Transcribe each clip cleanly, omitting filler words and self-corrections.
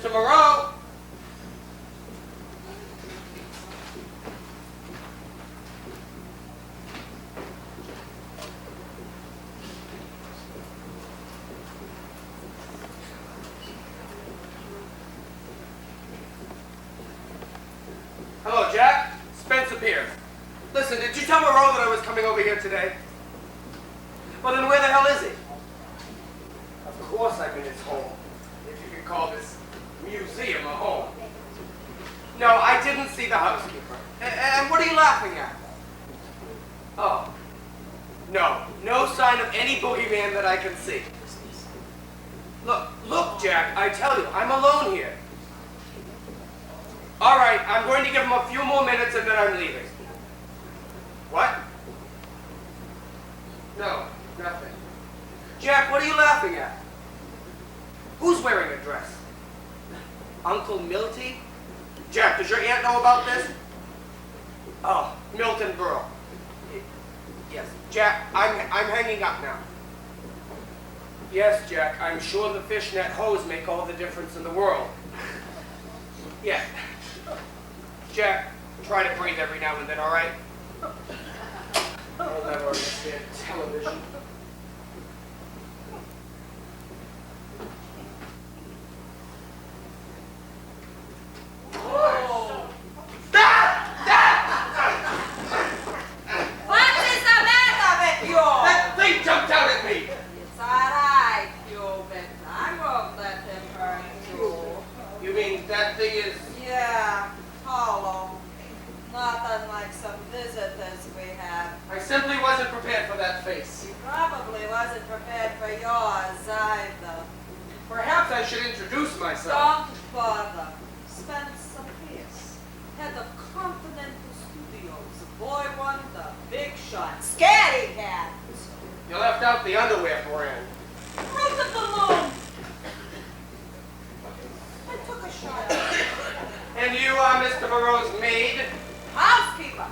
Mr. Moreau! Hello, Jack. Spencer Pierce. Listen, did you tell Moreau that I was coming over here today? Well, then where the hell is he? Of course I'm in his home. If you could call this museum a home. No, I didn't see the housekeeper. And what are you laughing at? Oh. No. No sign of any boogeyman that I can see. Look, Jack, I tell you, I'm alone here. All right, I'm going to give him a few more minutes and then I'm leaving. What? No, nothing. Jack, what are you laughing at? Who's wearing a dress? Uncle Milty? Jack, does your aunt know about this? Oh, Milton Berle. Yes, Jack, I'm hanging up now. Yes, Jack, I'm sure the fishnet hose make all the difference in the world. Yeah. Jack, try to breathe every now and then, all right? I'll never understand television. Perhaps I should introduce myself. Don't bother. Spencer Pierce, head of Continental Studios, boy wonder, big shot, scary cat. You left out the underwear brand. Where's the balloon? I took a shot. And you are Mr. Moreau's maid? Housekeeper.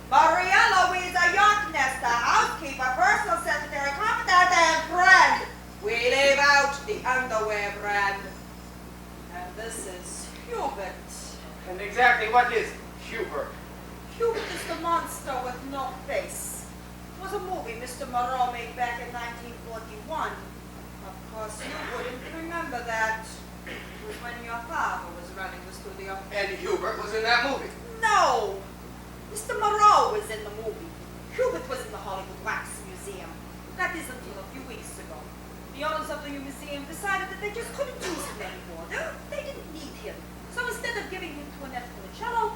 Maria Louisa Yorknester, housekeeper, personal secretary, confidant, and friend. We leave out the underwear brand. And this is Hubert. And exactly what is Hubert? Hubert is the monster with no face. It was a movie Mr. Moreau made back in 1941. Of course, you wouldn't remember that. It was when your father was running the studio. And Hubert was in that movie? No! Mr. Moreau was in the movie. Hubert was in the Hollywood Wax Museum. That is until a few weeks ago. The owners of the museum decided that they just couldn't use him anymore. They didn't need him. So instead of giving him to Annette Funicello,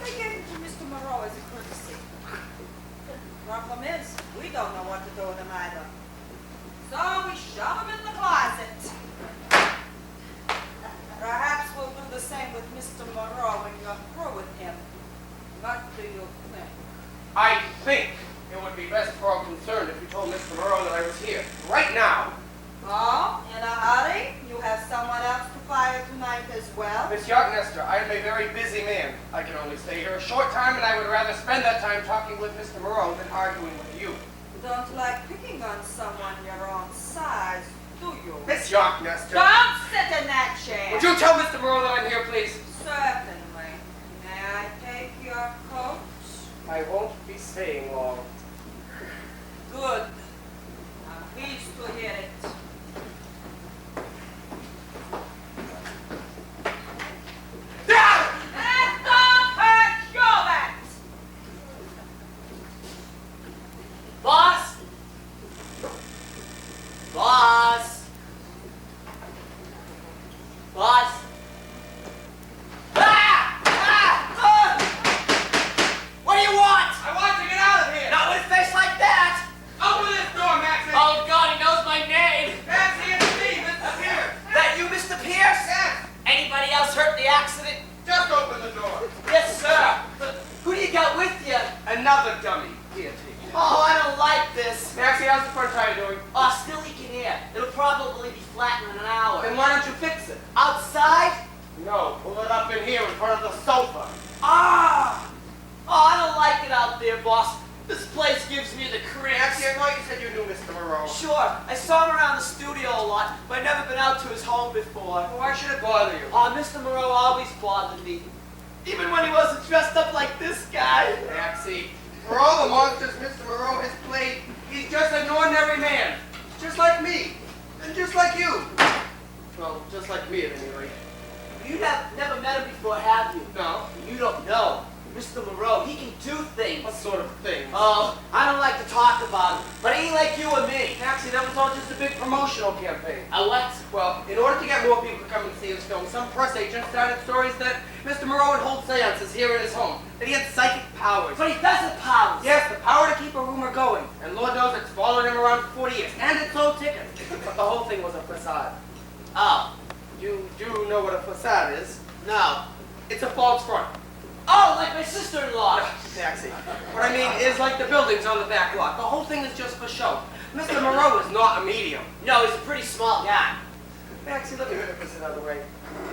they gave him to Mr. Moreau as a courtesy. Problem is, we don't know what to do with him either. So we shove him in the closet. Perhaps we'll do the same with Mr. Moreau when you're through with him. What do you think? I think it would be best for all concerned if you told Mr. Moreau that I was here, right now. Oh, in a hurry? You have someone else to fire tonight as well? Miss Yorknester, I am a very busy man. I can only stay here a short time, and I would rather spend that time talking with Mr. Moreau than arguing with you. You don't like picking on someone your own size, do you? Miss Yorknester! Don't sit in that chair! Would you tell Mr. Moreau that I'm here, please? Certainly. May I take your coat? I won't be staying long. Good. I'm pleased to hear it. And don't hurt Hubert! Boss? Boss? Boss? What do you want? I want to get out of here! Not with a face like that! Open this door, Maxie! Oh God, he knows my name! Maxie, it's me, Mr. Pierce! That you, Mr. Pierce? Yes! Anybody else hurt in the accident? Just open the door! Yes, sir. But who do you got with you? Another dummy. Here, take it. Oh, I don't like this. Maxie, how's the front tire doing? Oh, still leaking air. It'll probably be flat in an hour. Then why don't you fix it? Outside? No, pull it up in here in front of the sofa. Ah! Oh, I don't like it out there, boss. This place gives me the creeps. Maxie, I thought you said you knew Mr. Moreau. Sure, I saw him around the studio a lot, but I've never been out to his home before. Why should it bother you? Mr. Moreau always bothered me. Even when he wasn't dressed up like this guy. Maxie, for all the monsters Mr. Moreau has played, he's just an ordinary man. Just like me. And just like you. Well, just like me at any rate. You have never met him before, have you? No. You don't know. Mr. Moreau, he can do things. What sort of thing? Oh, I don't like to talk about him, but he ain't like you or me. Maxie, that was all just a big promotional campaign. A what? Well, in order to get more people to come and see his film, some press agent started stories that Mr. Moreau would hold seances here in his home, that he had psychic powers. But he doesn't powers. Yes, the power to keep a rumor going. And Lord knows it's followed him around for 40 years. And it sold tickets. But the whole thing was a facade. Oh, You do know what a facade is. no. It's a false front. Oh, like my sister-in-law. Taxi. What I mean is like the buildings on the back lot. The whole thing is just for show. Mr. Moreau is not a medium. No, he's a pretty small guy. Maxie, let me put this another way.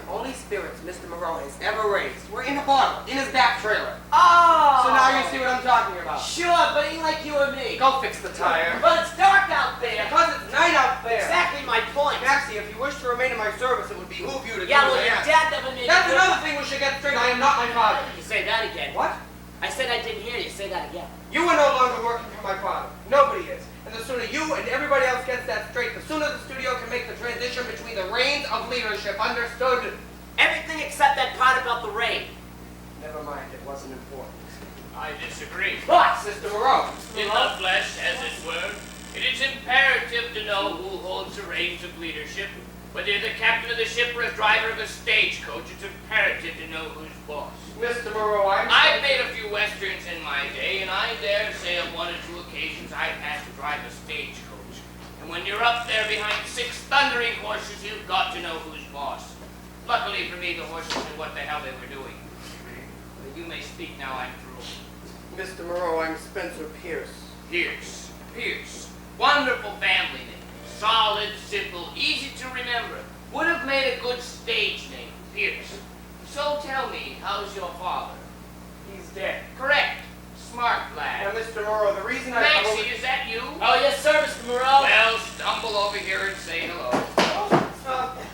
Only spirits Mr. Moreau has ever raised were in a bottle, in his back trailer. Oh! So now you see what I'm talking about. Sure, but he ain't like you or me. Go fix the tire. But it's dark out there. Because it's night out there. Exactly my point. Maxie, if you wish to remain in my service, it would behoove you to Yeah, do well, as I your ask. dad never made That's me- another thing we should get straight. I am not my father. You say that again. What? I said I didn't hear you. Say that again. You are no longer working for my father. Nobody is. And the sooner you and everybody else gets that straight, the sooner the studio can make the transition between the reins of leadership. Understood? Everything except that part about the rain. Never mind, it wasn't important. I disagree. What? Mr. Moreau. In the flesh, as it were, it is imperative to know who holds the reins of leadership. Whether you're the captain of the ship or a driver of a stagecoach, it's imperative to know who's boss. Mr. Moreau, I've made a few westerns in my day, and I dare say on one or two occasions I've had to drive a stagecoach. And when you're up there behind 6 thundering horses, you've got to know who's boss. Luckily for me, the horses knew what the hell they were doing. But you may speak now, I'm through. Mr. Moreau, I'm Spencer Pierce. Pierce. Pierce. Wonderful family name. Solid, simple, easy to remember. Would have made a good stage name, Pierce. So tell me, how's your father? He's dead. Correct. Smart Now, lad. Mr. Moreau, the reason I... Maxie, is that you? Oh, yes, sir, Mr. Moreau. Well, stumble over here and say hello.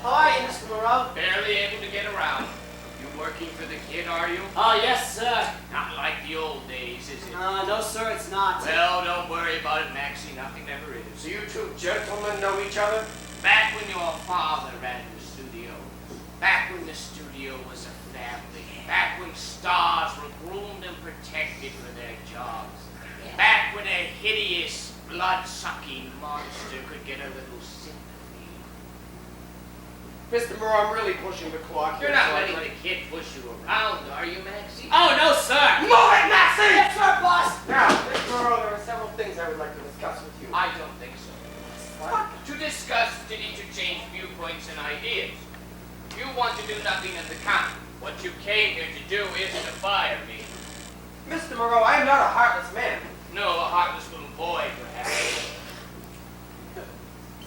How are you, Mr. Moreau? Barely able to get around. You working for the kid, are you? Oh, yes, sir. Not like the old days, is it? No, sir, it's not. Well, don't worry about it, Maxie. Nothing ever is. So you two gentlemen know each other? Back when your father ran the studio. Back when the studio was a family. Back when stars were groomed and protected for their jobs. Back when a hideous, blood-sucking monster could get a little sympathy. Mr. Moreau, I'm really pushing the clock here. You're not so letting I'd the kid push you around, are you, Maxie? Oh, no, sir. Move it, Maxie! Yes, sir, boss. Now, Mr. Moreau, there are several things I would like to discuss with you. I don't think so. To discuss, to interchange viewpoints and ideas. You want to do nothing of the kind. What you came here to do is to fire me. Mr. Moreau, I am not a heartless man. No, a heartless little boy, perhaps.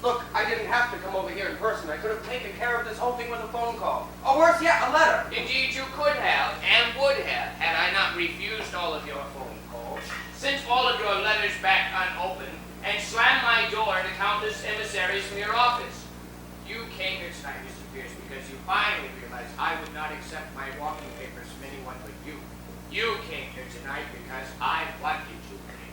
Look, I didn't have to come over here in person. I could have taken care of this whole thing with a phone call. Or worse yet, a letter. Indeed, you could have, and would have, had I not refused all of your phone calls, sent all of your letters back unopened, and slammed my door to countless emissaries from your office. You came here tonight, Mr. Pierce, because you finally realized I would not accept my walking papers from anyone but you. You came here tonight because I wanted you here.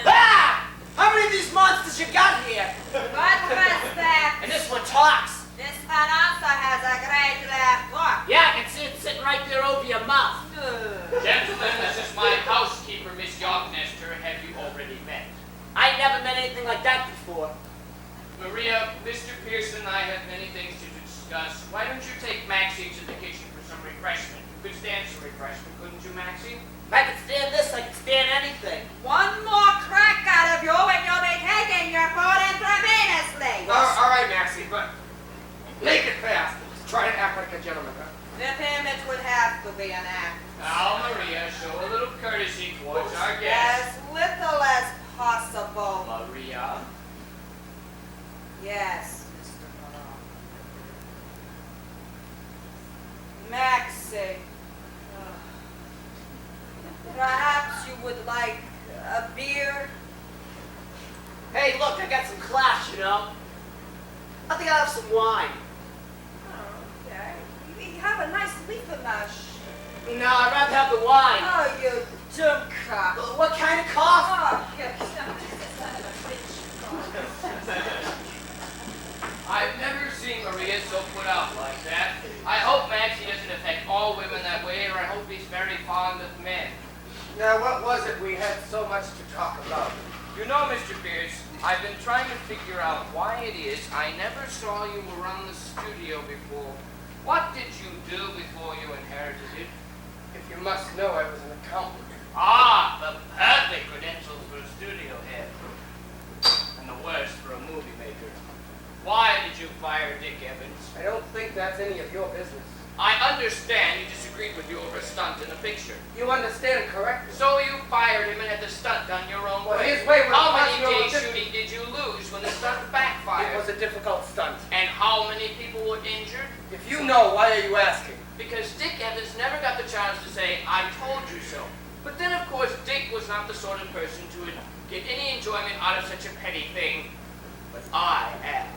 Ah! How many of these monsters you got here? What was that? And this one talks. This one also has a great left hook. Yeah, I can see it sitting right there over your mouth. Gentlemen, this is my housekeeper, Miss Yognester. Have you already met? I ain't never met anything like that before. Maria, Mr. Pearson and I have many things to discuss. Why don't you take Maxie to the kitchen for some refreshment? You could stand some refreshment, couldn't you, Maxie? If I could stand this, I could stand anything. One more crack out of you and you'll be taking your food intravenously. All right, Maxie, but make it fast. Try to act like a gentleman. With him, it would have to be an act. Now, Maria, show a little courtesy towards our guest. As little as possible. Maria. Yes, Mr. Moreau. Maxie. Perhaps you would know. I think I'll have some wine. Oh, okay. You have a nice leafy mash. No, I'd rather have the wine. Oh, you dumb cock. What kind of coffee? Oh, yeah, son of a bitch. I've never seen Maria so put out like that. I hope Maxie doesn't affect all women that way, or I hope he's very fond of men. Now, what was it we had so much to talk about? You know, Mr. Pierce, I've been trying to figure out why it is I never saw you around the studio before. What did you do before you inherited it? If you must know, I was an accountant. Ah, the perfect credentials for a studio head. And the worst for a movie maker. Why did you fire Dick Evans? I don't think that's any of your business. I understand you disagreed with you over a stunt in the picture. You understand correctly. So you fired him and had the stunt done your own Well, way. his way was How much many more days different. shooting did you lose when the stunt It backfired? was a difficult stunt. And how many people were injured? If you know, why are you asking? Because Dick Evans never got the chance to say, I told you so. But then, of course, Dick was not the sort of person to get any enjoyment out of such a petty thing. But I am.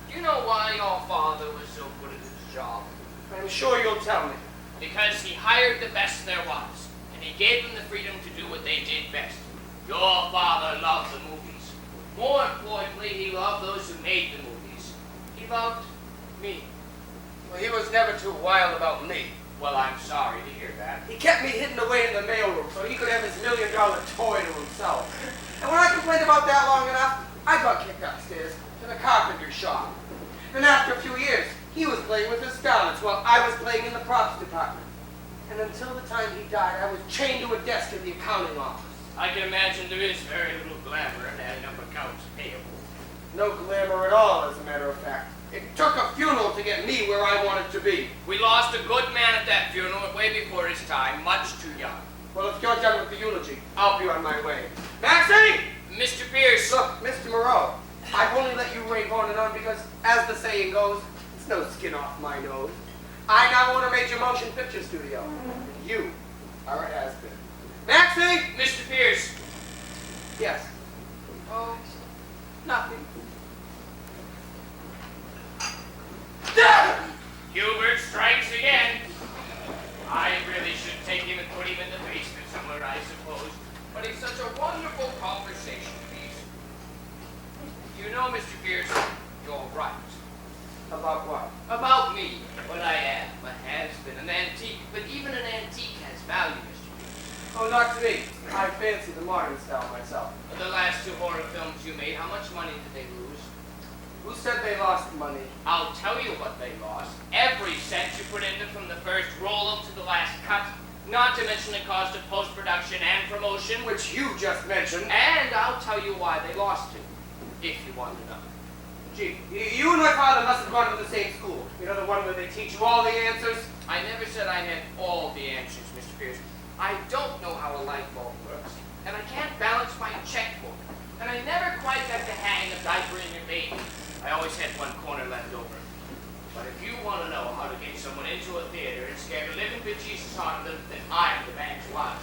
Do you know why your father was so good at his job? I'm sure you'll tell me. Because he hired the best there was, and he gave them the freedom to do what they did best. Your father loved the movies. More importantly, he loved those who made the movies. He loved me. Well, he was never too wild about me. Well, I'm sorry to hear that. He kept me hidden away in the mailroom so he could have his $1 million toy to himself. And when I complained about that long enough, I got kicked upstairs to the carpenter shop. And after a few years, he was playing with his starlets while I was playing in the props department. And until the time he died, I was chained to a desk in the accounting office. I can imagine there is very little glamour in adding up accounts payable. No glamour at all, as a matter of fact. It took a funeral to get me where I wanted to be. We lost a good man at that funeral way before his time, much too young. Well, if you're done with the eulogy, I'll be on my way. Maxie! Mr. Pierce! Look, Mr. Moreau, I've only let you rave on and on because, as the saying goes, it's no skin off my nose. I now own a major motion picture studio, and you are a has-been. Maxie! Mr. Pierce! Yes. Oh, Nothing. Hubert strikes again. I really should take him and put him in the basement somewhere, I suppose. But he's such a wonderful conversation piece. You know, Mr. Pierce, you're right. About what? About me, what I am, a has-been, an antique. But even an antique has value, Mr. Pierce. Oh, not to me. I fancy the modern style myself. For the last 2 horror films you made, how much money did they lose? Who said they lost money? I'll tell you what they lost. Every cent you put into from the first roll-up to the last cut, not to mention the cost of post-production and promotion, Which you just mentioned. and I'll tell you why they lost it, if you want to know. Gee, you and my father must have gone to the same school. You know, the one where they teach you all the answers? I never said I had all the answers, Mr. Pierce. I don't know how a light bulb works, and I can't balance my checkbook, and I never quite got the hang of diapering your baby. I always had one corner left over. But if you want to know how to get someone into a theater and scare the living bejesus out of them, then I'm the man to ask.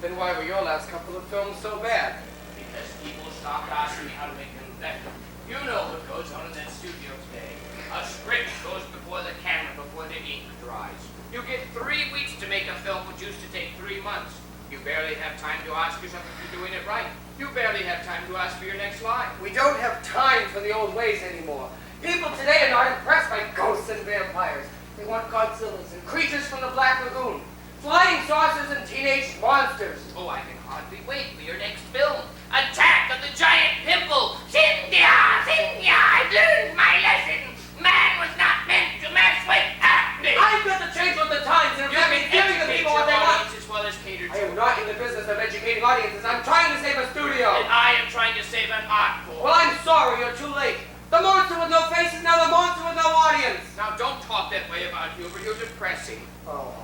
Then why were your last couple of films so bad? Because people stopped asking me how to make them better. You know what goes on in that studio today. A script goes before the camera before the ink dries. You get 3 weeks to make a film which used to take 3 months. You barely have time to ask yourself if you're doing it right. You barely have time to ask for your next line. We don't have time for the old ways anymore. People today are not impressed by ghosts and vampires. They want Godzillas and creatures from the Black Lagoon, flying saucers and teenage monsters. Oh, I can hardly wait for your next film. Attack of the Giant Pimple! Cynthia! Cynthia! I've learned my lesson! Man was not meant to mess with acting! I've got to change with the times and You have can been giving the educate people your what they want. audience as well as cater I to. am not in the business of educating audiences. I'm trying to save a studio. And I am trying to save an art form. Well, I'm sorry, you're too late. The monster with no face is now the monster with no audience. Now, don't talk that way about Hubert. You're depressing. Oh,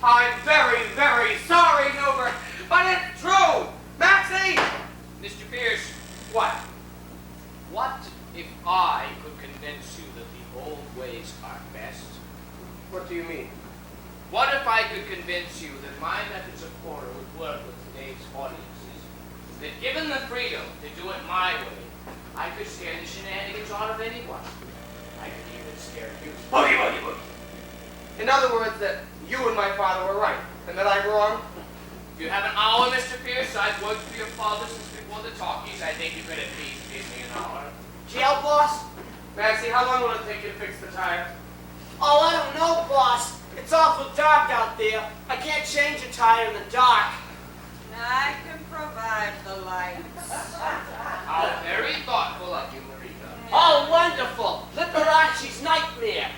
I'm very, very sorry, Hubert, but it's true. Maxie! Mr. Pierce, What? what if I could convince you that the old ways are best? What do you mean? What if I could convince you that my methods of horror would work with today's audiences? That given the freedom to do it my way, I could scare the shenanigans out of anyone. I could even scare you. Boogie, boogie, boogie. In other words, that you and my father were right, and that I'm wrong? If you have an hour, Mr. Pierce, I've worked for your father since before the talkies. I think you could at least give me an hour. Jail, boss? Maxie, how long will it take you to fix the tire? Oh, I don't know, boss. It's awful dark out there. I can't change a tire in the dark. I can provide the lights. How very thoughtful of you, Marita. Oh, wonderful. Liberace's nightmare.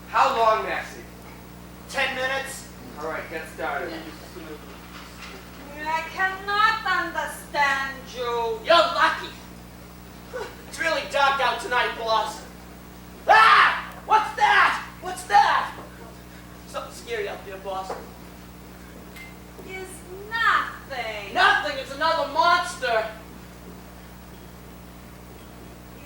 How long, Maxie? 10 minutes. All right, get started. I cannot understand you. You're lucky. It's really dark out tonight, boss. Ah! What's that? What's that? Something scary out there, boss. Is nothing. Nothing. It's another monster.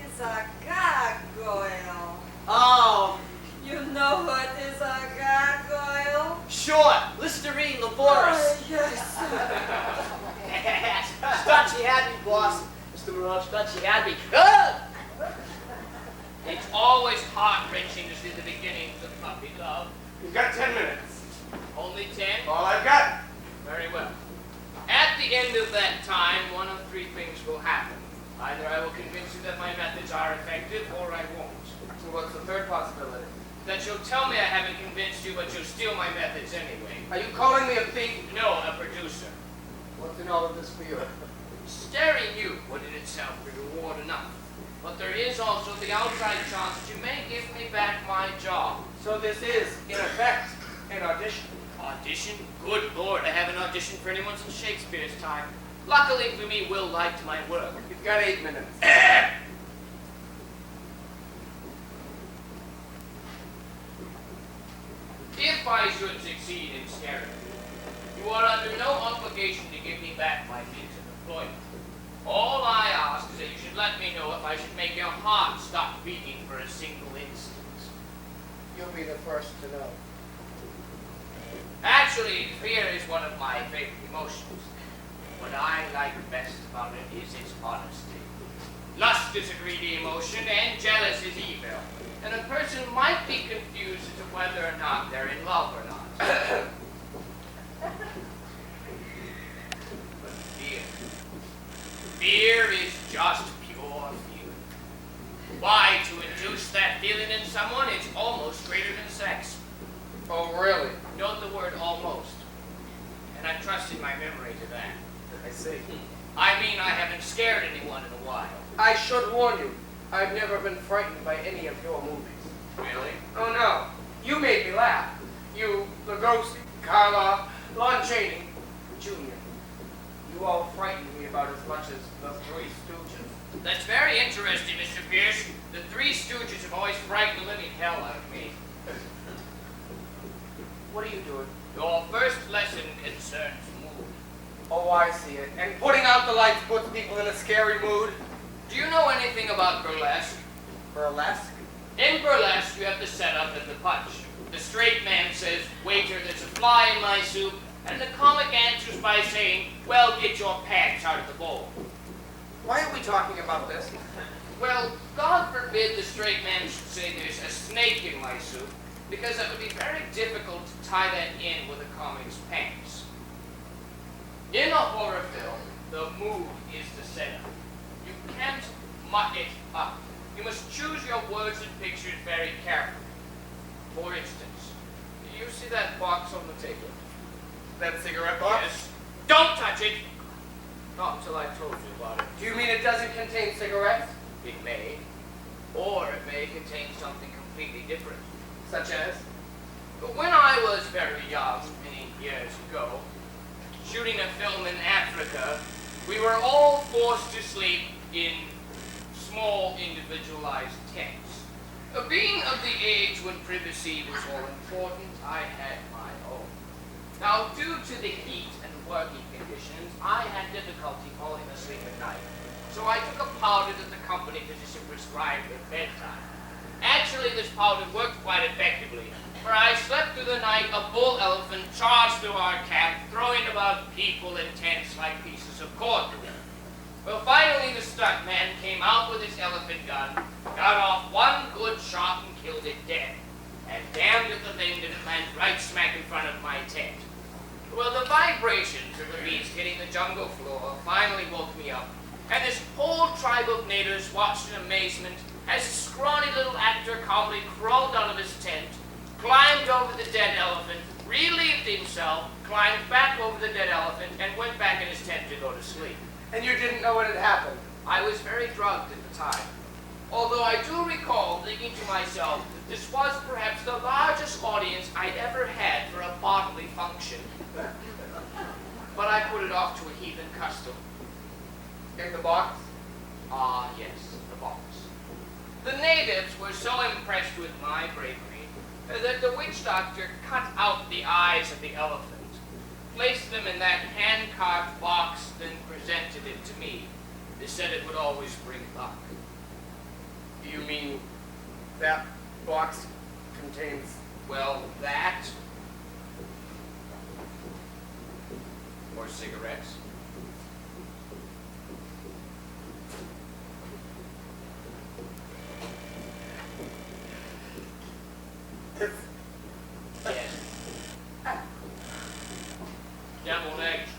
Is a gargoyle. Oh, You know what is a gargoyle? sure. Listerine Laboris. Yes. She thought she had me, boss. Mr. Moreau, she thought she had me. Ah! It's always heart-wrenching to see the beginnings of puppy love. You've got 10 minutes. Only 10? All I've got. Very well. At the end of that time, one of three things will happen. Either I will convince you that my methods are effective, or I won't. So what's the third possibility? That you'll tell me I haven't convinced you, but you'll steal my methods anyway. Are you calling me a thief? No, a producer. What's in all of this for you? Staring you would in itself be reward enough. But there is also the outside chance that you may give me back my job. So this is, in effect, an audition. Audition? Good Lord, I haven't auditioned for anyone since Shakespeare's time. Luckily for me, Will liked my work. You've got 8 minutes. If I should succeed in scaring you, you are under no obligation to give me back my means of employment. All I ask is that you should let me know if I should make your heart stop beating for a single instant. You'll be the first to know. Actually, fear is one of my favorite emotions. What I like best about it is its honesty. Lust is a greedy emotion, and jealous is evil. And a person might be confused as to whether or not they're in love or not. But fear is just pure feeling. Why, to induce that feeling in someone, it's almost greater than sex. Oh, really? Note the word almost. And I've trusted my memory to that. I see. I mean, I haven't scared anyone in a while. I should warn you, I've never been frightened by any of your movies. Really? Oh, no. You made me laugh. You, the Ghost, Karloff, Lon Chaney, Junior. You all frightened me about as much as the Three Stooges. That's very interesting, Mr. Pierce. The Three Stooges have always frightened the living hell out of me. What are you doing? Your first lesson concerns mood. Oh, I see it. And putting out the lights puts people in a scary mood. Do you know anything about burlesque? Burlesque? In burlesque, you have the setup and the punch. The straight man says, "Waiter, there's a fly in my soup," and the comic answers by saying, "Well, get your pants out of the bowl." Why are we talking about this? Well, God forbid the straight man should say there's a snake in my soup, because it would be very difficult to tie that in with a comic's pants. In a horror film, the mood is the setup. You can't muck it up. You must choose your words and pictures very carefully. For instance, you see that box on the table? That cigarette box? Yes. Don't touch it! Not until I told you about it. Do you mean it doesn't contain cigarettes? It may. Or it may contain something completely different. Such as? But when I was very young, many years ago, shooting a film in Africa, we were all forced to sleep in small individualized tents. Being of the age when privacy was all important, I had my own. Now, due to the heat and working conditions, I had difficulty falling asleep at night. So I took a powder that the company physician prescribed at bedtime. Actually, this powder worked quite effectively, for I slept through the night a bull elephant charged through our camp, throwing about people and tents like pieces of cordwood. Well, finally the stuntman came out with his elephant gun, got off one good shot and killed it dead. And damned if the thing didn't land right smack in front of my tent. Well, the vibrations of the beast hitting the jungle floor finally woke me up, and this whole tribe of natives watched in amazement as a scrawny little actor calmly crawled out of his tent, climbed over the dead elephant, relieved himself, climbed back over the dead elephant, and went back in his tent to go to sleep. And you didn't know what had happened. I was very drugged at the time, although I do recall thinking to myself that this was perhaps the largest audience I'd ever had for a bodily function. But I put it off to a heathen custom. In the box? Ah, yes, the box. The natives were so impressed with my bravery that the witch doctor cut out the eyes of the elephant, placed them in that hand-carved box, then presented it to me. They said it would always bring luck. You mean that box contains... Well, that, or cigarettes. Yes. Deviled eggs.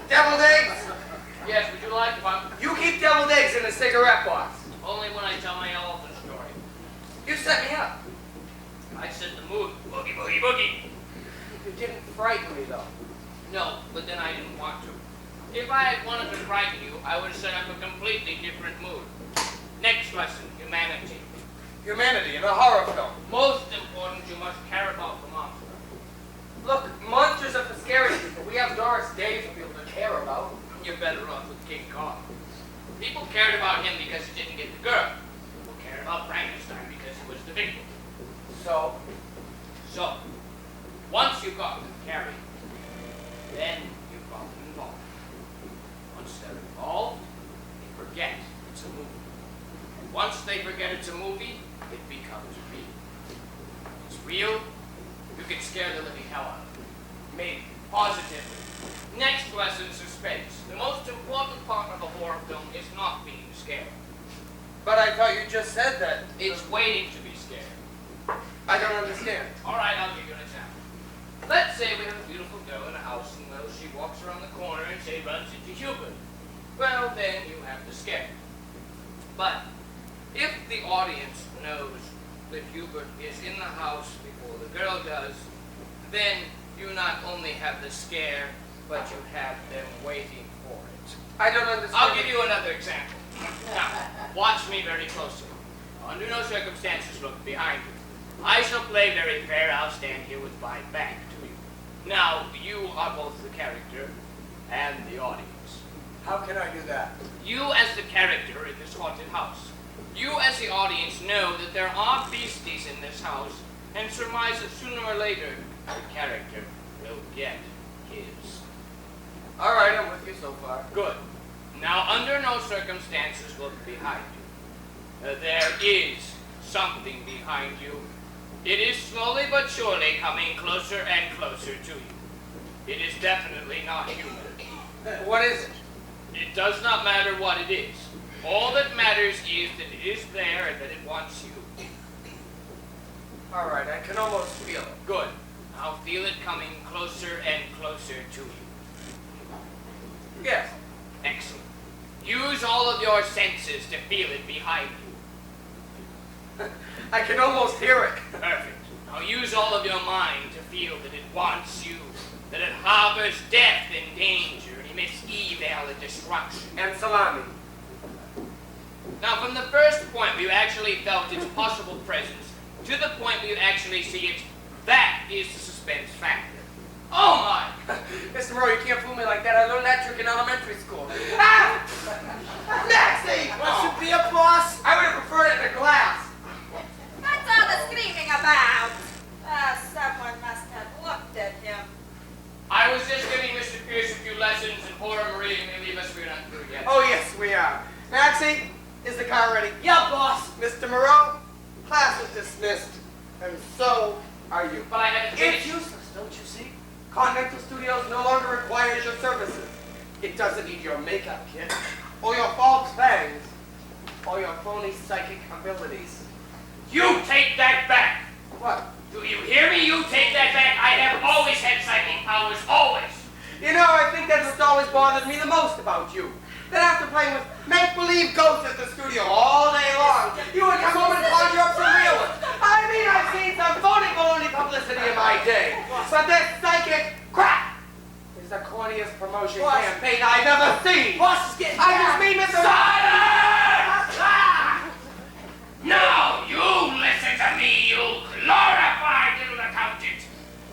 Deviled eggs? Yes, would you like one? You keep deviled eggs in a cigarette box. Only when I tell my elephant story. You set me up. I set the mood. Boogie, boogie, boogie. You didn't frighten me, though. No, but then I didn't want to. If I had wanted to frighten you, I would have set up a completely different mood. Next lesson, humanity. Humanity in a horror film. Most important, you must care about the monster. Look, monsters are for scary people. We have Doris Day for people to care about. You're better off with King Kong. People cared about him because he didn't get the girl. People cared about Frankenstein because he was the victim. So, Once you got them carried, then you got them involved. Once they're involved, they forget it's a movie. And once they forget it's a movie, it becomes real. It's real, you can scare the living hell out of them. Maybe. Positively. Next lesson, suspense. The most important part of a horror film is not being scared. but I thought you just said that. It's waiting to be scared. I don't understand. All right, I'll give you an example. Let's say we have a beautiful girl in a house, and well, she walks around the corner and say runs into Hubert. Well, then you have to scare. But if the audience knows that Hubert is in the house before the girl does, then you not only have the scare, but you have them waiting for it. I don't understand. I'll give you another example. Now, watch me very closely. Under no circumstances look behind you. I shall play very fair. I'll stand here with my back to you. Now, you are both the character and the audience. How can I do that? You as the character in this haunted house. You as the audience know that there are beasties in this house and surmise that sooner or later the character will get his. All right, I'm with you so far. Good. Now, under no circumstances look behind you. There is something behind you. It is slowly but surely coming closer and closer to you. It is definitely not human. What is it? It does not matter what it is. All that matters is that it is there and that it wants you. All right, I can almost feel it. Good. Now feel it coming closer and closer to you. Yes. Excellent. Use all of your senses to feel it behind you. I can almost hear it. Perfect. Now use all of your mind to feel that it wants you, that it harbors death and danger, and emits evil and destruction. And salami. Now from the first point where you actually felt its possible presence, to the point where you actually see it, that is the suspense factor. Oh my! Mr. Moreau, you can't fool me like that. I learned that trick in elementary school. Ah! Maxie! What's your beer, boss? I would have preferred it in a glass. What's all the screaming about? Someone must have looked at him. I was just giving Mr. Pierce a few lessons, and poor Marie may leave us. We're not through yet. Oh, yes, we are. Maxie, is the car ready? Yeah, boss. Mr. Moreau, class is dismissed. And so are you. But I haven't It's finished. useless, don't you see? Continental Studios no longer requires your services. It doesn't need your makeup kit, or your false fangs, or your phony psychic abilities. You take that back! What? Do you hear me? You take that back! I have always had psychic powers, always! You know, I think that's what's always bothered me the most about you. That after playing with make-believe ghosts at the studio all day long, you would come home and conjure up some real ones. I mean, I've seen some phony baloney publicity in my day. But this psychic crap is the corniest promotion Boss. campaign I've ever seen. Boss is getting I just mad. mean Mr. Silence! Ah! Now you listen to me, you glorified little accountant.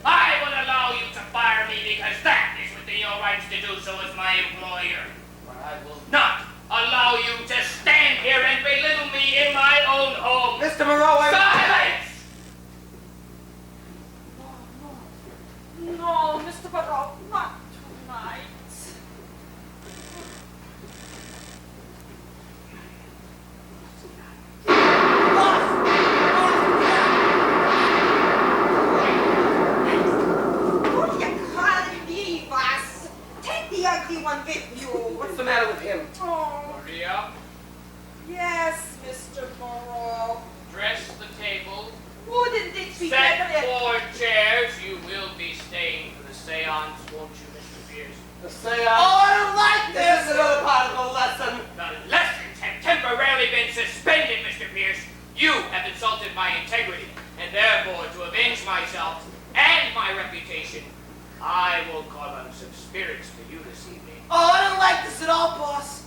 I will allow you to fire me because that is within your rights to do so as my employer. But I will not allow you to stand here and belittle me in my own home. Mr. Moreau, Silence! No, Mr. Barrow, not tonight. What are you calling me, boss? Take the ugly one with you. what's the matter with him? Oh, Maria, yes, Mr. Morrow. dress the table. Wouldn't it be Set better if... 4 chairs. You will be staying for the seance, won't you, Mr. Pierce? The seance. Oh, I don't like This is this. another part of the lesson. The lessons have temporarily been suspended, Mr. Pierce. You have insulted my integrity, and therefore, to avenge myself and my reputation, I will call on some spirits for you this evening. Oh, I don't like this at all, boss.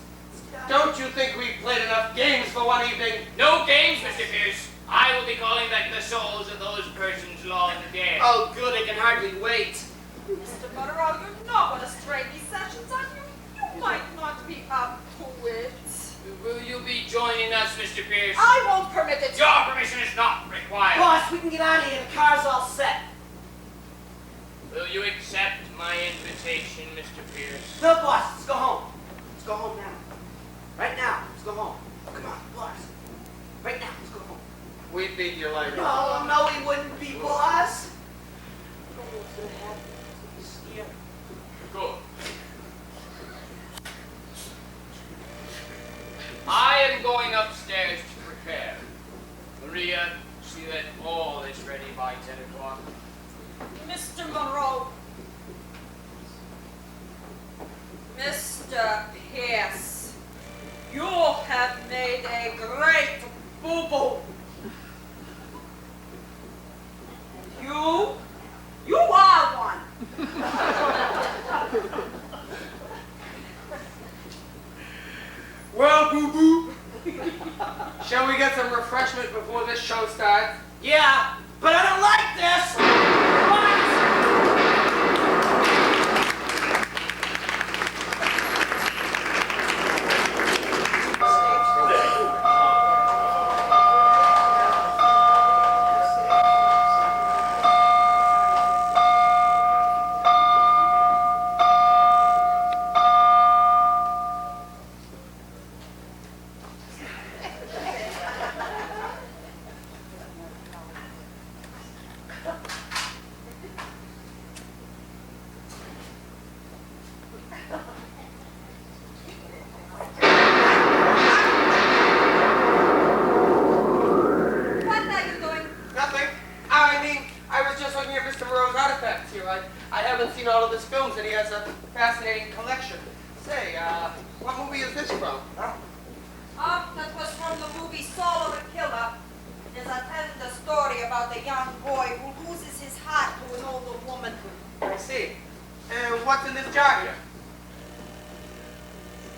Don't you think we've played enough games for one evening? No games, Mr. Pierce. I will be calling back the souls of those persons long dead. Oh, good. I can hardly wait. Mr. Morrow, you know what a stray these sessions are. You might not be up to it. Will you be joining us, Mr. Pierce? I won't permit it. Your permission is not required. Boss, we can get out of here. The car's all set. Will you accept my invitation, Mr. Pierce? No, boss. Let's go home. Let's go home now. Right now. Let's go home. Come on, boss. Right now. Let's go home. We'd beat your life. No, no, he wouldn't be, boss. I don't know what's gonna happen. I'm scared. Good. I am going upstairs to prepare. Maria, see that all is ready by 10 o'clock. Mr. Monroe. Mr. Pierce, you have made a great boo-boo. You are one. Well, boo-boo, shall we get some refreshment before this show starts? Yeah, but I don't like this. What are you doing? Nothing. I mean, I was just looking at Mr. Moreau's artifacts here. I haven't seen all of his films, and he has a fascinating collection. Say, what movie is this from? Huh? That was from the movie Soul of a Killer. It is a tender story about a young boy who loses his heart to an older woman. I see. And what's in this jar here?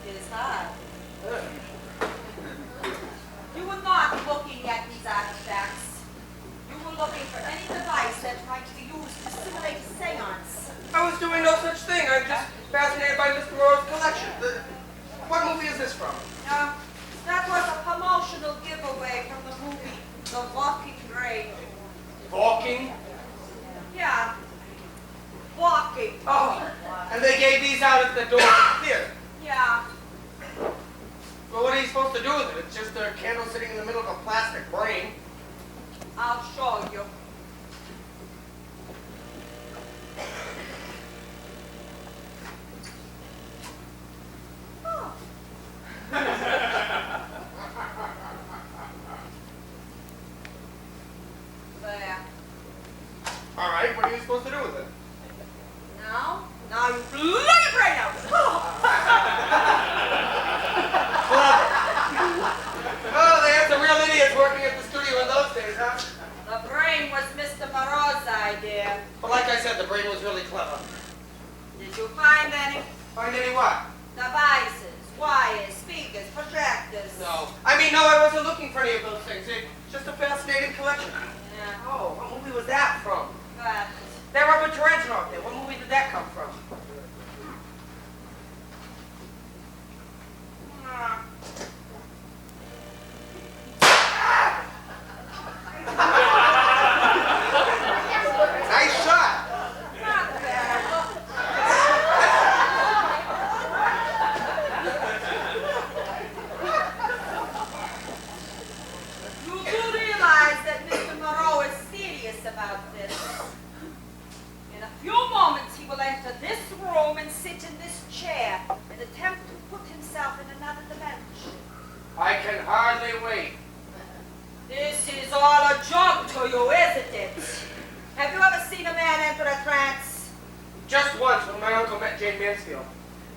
His heart. You were not looking at these artifacts. You were looking for any device that might be used to simulate a seance. I was doing no such thing. I'm just fascinated by Mr. Moreau's collection. What movie is this from? That was a promotional giveaway from the movie The Walking Grave. Walking? Yeah. Walking. Oh, and they gave these out at the door of the theater. Yeah. Well, what are you supposed to do with it? It's just a candle sitting in the middle of a plastic brain. I'll show you. brain. What are you supposed to do with it? Now you blow your brain out. Clever. Oh, they had some real idiots working at the studio in those days, huh? The brain was Mr. Moreau's idea. But like I said, the brain was really clever. Did you find any? Find any what? Devices, wires, speakers, projectors. No. No, I wasn't looking for any of those things. It's just a fascinating collection. Yeah, Oh, what movie was that from? but That Robert Tarantinov did. What movie did that come from? Nice shot. not bad. You do realize that Mr. Moreau is serious about this. In a few moments, he will enter this room and sit in this chair and attempt to put himself in another dimension. I can hardly wait. This is all a joke to you, isn't it? Have you ever seen a man enter a trance? Just once when my uncle met Jane Mansfield.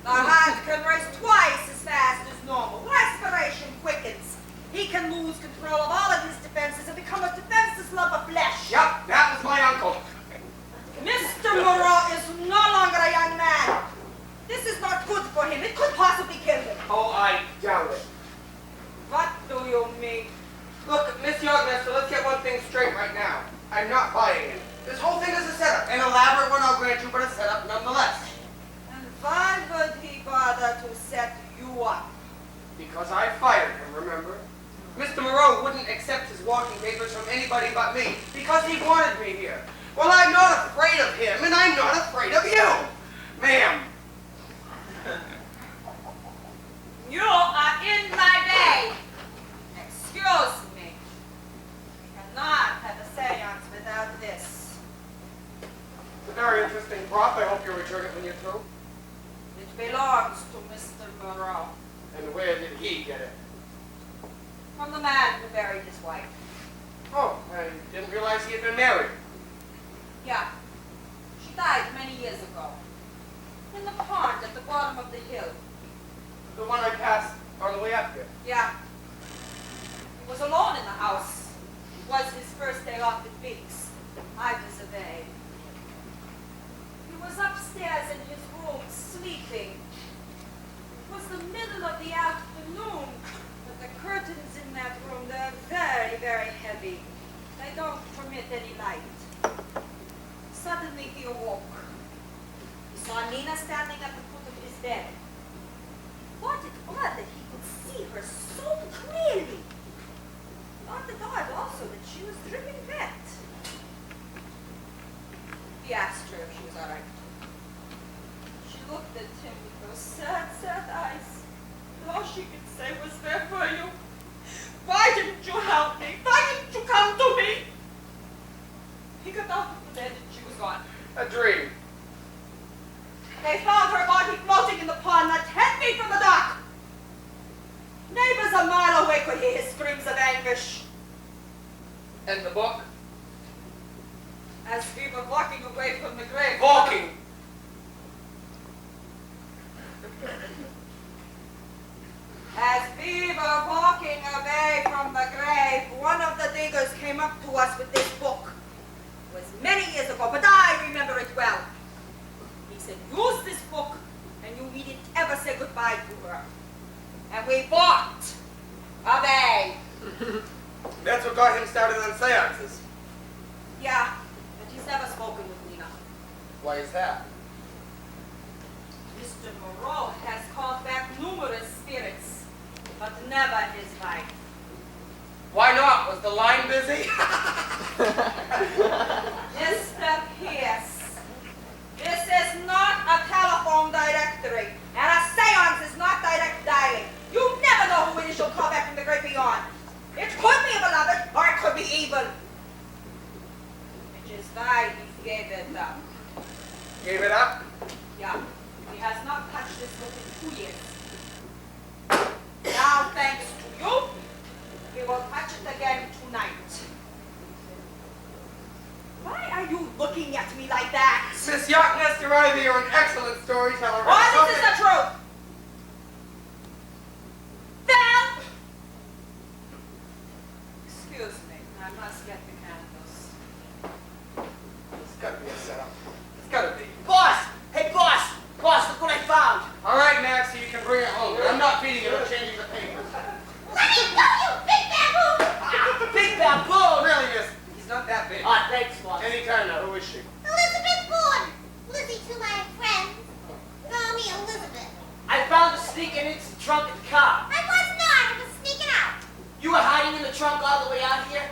The heart can race twice as fast as normal. Respiration quickens. He can lose control of all of his defenses and become a defenseless lump of flesh. Yup, that was my uncle. Mr. Moreau is no longer a young man. This is not good for him. It could possibly kill him. Oh, I doubt it. What do you mean? Look, Miss Yognesser, let's get one thing straight right now. I'm not buying it. This whole thing is a setup. An elaborate one, I'll grant you, but a setup nonetheless. And why would he bother to set you up? Because I fired him, remember? Mr. Moreau wouldn't accept his walking papers from anybody but me because he wanted me here. Well, I'm not afraid of him, and I'm not afraid of you, ma'am. You are in my way. Excuse me. I cannot have a seance without this. It's a very interesting prop. I hope you return it when you're through. It belongs to Mr. Moreau. And where did he get it? From the man who buried his wife. Oh, I didn't realize he had been married. Yeah. She died many years ago. In the pond at the bottom of the hill. The one I passed on the way up here. Yeah. He was alone in the house. It was his first day off at Biggs. I was away. He was upstairs in his room sleeping. It was the middle of the afternoon, but the curtains in that room, they're very, very heavy. They don't permit any light. Suddenly he awoke. He saw Nina standing at the foot of his bed. He thought it odd that he could see her so clearly. He thought it odd also that she was dripping wet. He asked her if she was all right. She looked at him with those sad, sad eyes. And all she could say was, "Where were you? Why didn't you help me? Why didn't you come to me?" He got out of the bed and she was gone. A dream. They found her body floating in the pond not 10 feet from the dock. Neighbors a mile away could hear his screams of anguish. And the book? As we were walking away from the grave. Walking. As we were walking away from the grave, one of the diggers came up to us with this book. It was many years ago, but I remember it well. He said, "Use this book, and you needn't ever say goodbye to her." And we walked away. That's what got him started on seances. Yeah, but he's never spoken with Nina. Why is that? Mr. Moreau has called back numerous spirits, but never his wife. Why not? Was the line busy? Mr. Pierce, this is not a telephone directory, and a seance is not direct dialing. You never know who it is you'll call back from the great beyond. It could be a beloved, or it could be evil. Which is why he gave it up. Gave it up? Yeah, he has not touched this book in 2 years. Now, thanks to you, he will touch it again tonight. Why are are you looking at me like that? Miss Yachtnester Ivy, you're an excellent storyteller. Oh, this is the truth. Val! Excuse me, I must get the candles. It's gotta be a setup. It's gotta be. Boss! Hey, boss! Boss, look what I found! All right, Max, so you can bring it home. I'm not feeding it or changing the papers. Let me go, you big baboon! Big baboon! Really, miss. He's not that big. Ah, thanks, boss. Anytime now. Who is she? Elizabeth Bourne. Lizzie to my friends. Call me Elizabeth. I found the sneaking into the trunk of the car. I was not. I was sneaking out. You were hiding in the trunk all the way out here?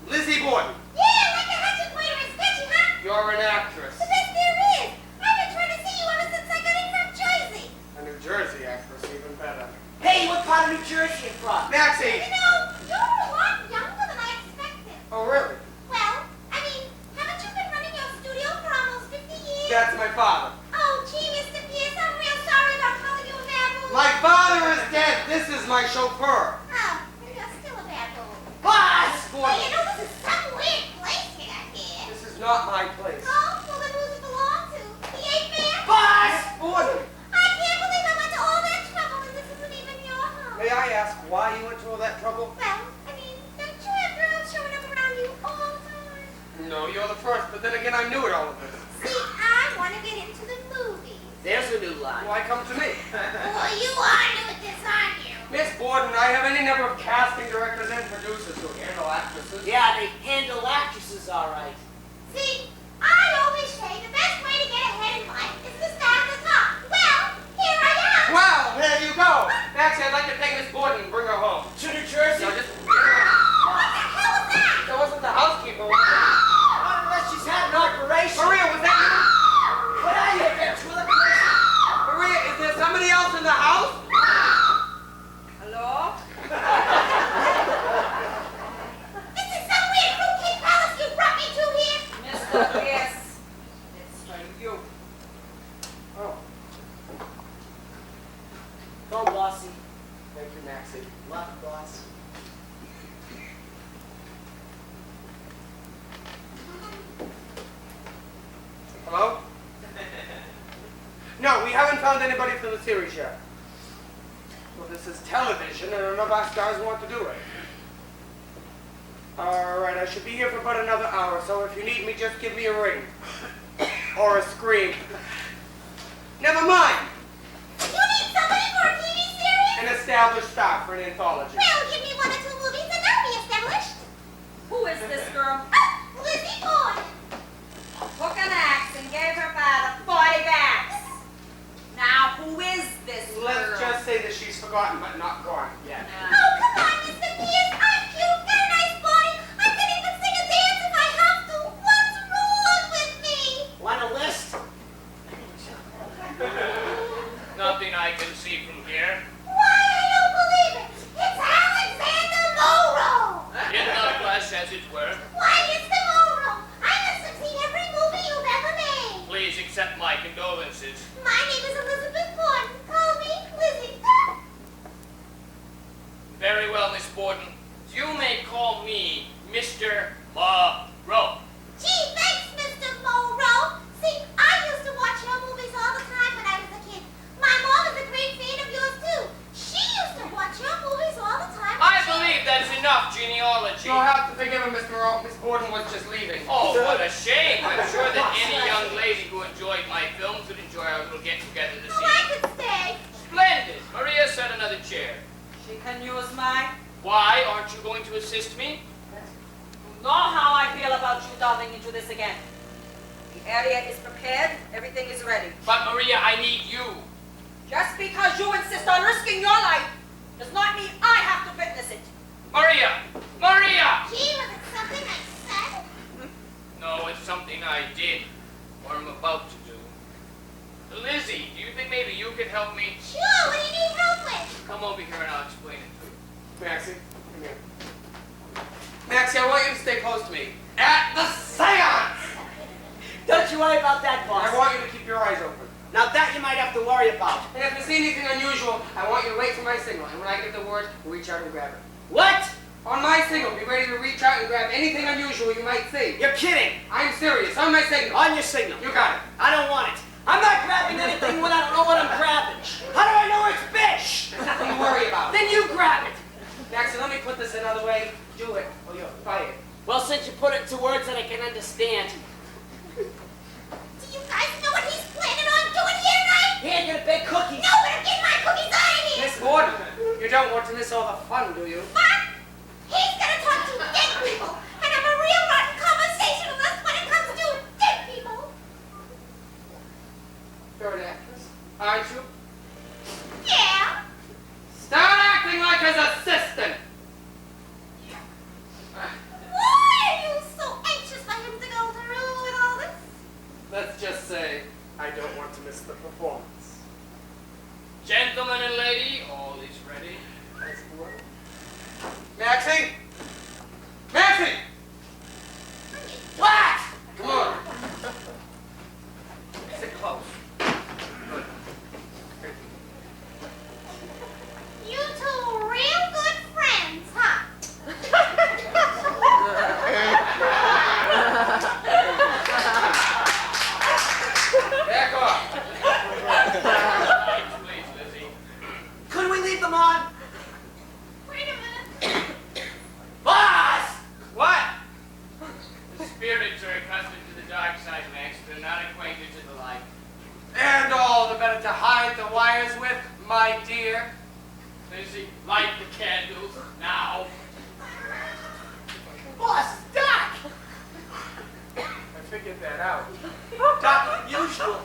Lizzie Borden. Yeah, like a hatchet pointer and sketchy, huh? You're an actress. The best there is. I've been trying to see you ever since I got in from Jersey. A New Jersey actress, even better. Hey, what part of New Jersey you from? Maxie! You know, you're a lot younger than I expected. Oh, really? Well, I mean, haven't you been running your studio for almost 50 years? That's my father. Oh, gee, Mr. Pierce, I'm real sorry about calling you a baboon. My father is dead. This is my chauffeur. Oh, you're still a baboon. Boss! Well, you know, this is some weird place here. This is not my place. Oh, well then who's it belong to? The ape man? Boss! Borden! I can't believe I went to all that trouble and this isn't even your home. May I ask why you went to all that trouble? Well, I mean, don't you have girls showing up around you all the time? No, you're the first, but then again, I'm new at all of this. See, I want to get into the movies. There's a new line. Why come to me? Well, you are new at this, aren't you? Miss Borden, I have any number of casting directors and producers who handle actresses. Yeah, they handle actresses all right. See, I always say the best way to get ahead in life is to start at the top. Well, here I am. Well, there you go. Maxie, I'd like to take Miss Borden and bring her home. To New Jersey? Now, just... What the hell was that? That wasn't the housekeeper. Not unless she's had an operation. Maria, was that you? What are you, ventriloquist? Maria, is there somebody else in the house? Hello? This is some weird fruitcake palace you brought me to here. Mr. Pierce, it's for you. Oh, Go, bossy. thank you, Maxie. Love, boss. Hello? No, we haven't found anybody from the series yet. Well, this is television, and none of our stars want to do it. Alright, I should be here for about another hour, so if you need me, just give me a ring. Or a scream. Never mind! You need somebody for a TV series? An established star for an anthology. Well, give me 1 or 2 movies and I'll be established. Who is this girl? Oh, Lizzie Borden. Took an axe and gave her father 40 backs. Now, who is this girl? Let's just say that she's forgotten, but not gone yet. Oh, come on, Mr. Pierce. I'm cute, got a nice body. I can even sing and dance if I have to. What's wrong with me? Want a list? Nothing I can see from here. Why, I don't believe it. It's Alexander Morrow. In the flesh, as it were. Why, Mr. Morrow, I must have seen every movie you've ever made. Please accept my condolences. My name is Elizabeth Borden. Call me Lizzie. Very well, Miss Borden. You may call me Mr. Morrow. Gee, thanks, Mr. Morrow. See, I used to watch your movies all the time when I was a kid. My mom is a great fan of yours, too. She used to watch your movies all the time. I believe that's enough genealogy. You'll have to forgive him, Mr. Morrow. Miss Borden was just leaving. Oh, what a shame. I'm sure that any young lady who enjoyed my films would enjoy our little get-together this Oh, I evening. could stay. Splendid. Maria, set another chair. She can use mine. Why aren't you going to assist me? You know how I feel about you delving into this again. The area is prepared, everything is ready. But Maria, I need you. Just because you insist on risking your life does not mean I have to witness it. Maria! Maria! Gee, was it something I said? No, it's something I did, or I'm about to do. Lizzie, do you think maybe you could help me? Sure, what do you need help with? Come over here and I'll explain it to you. Maxie, come here. Maxie, I want you to stay close to me. At the seance! Don't you worry about that, boss. I want you to keep your eyes open. Now that you might have to worry about. And if you see anything unusual, I want you to wait for my signal. And when I give the word, reach out and grab it. What? On my signal, be ready to reach out and grab anything unusual you might see. You're kidding. I'm serious. On my signal. On your signal. You got it. I don't want it. I'm not grabbing anything when I don't know what I'm grabbing. How do I know where it's fish? Nothing to worry about. Then you grab it. Jackson, let me put this another way. Do it, or you're fired. Well, since you put it into words that I can understand. Do you guys know what he's planning on doing here tonight? Here, get a big cookie. No, but I'm getting my cookies out of here. Miss Gordon, you don't want to miss all the fun, do you? What? He's gonna talk to dead people and have a real rotten conversation with us when it comes to dead people. Third actress, aren't you? Yeah. Start acting like his assistant. Why are you so anxious for him to go through with all this? Let's just say I don't want to miss the performance. Gentlemen and lady, all is ready. Maxie? Maxie! What? Come on. Sit close. Good. You two real good friends, huh? Back off. Please, Lizzie. Could we leave them on? Wait a minute. Boss! What? The spirits are accustomed to the dark side, Max. They're not acquainted to the light. And all the better to hide the wires with, my dear. Lizzie, light the candles now. Boss, Doc! I figured that out. Doc, unusual.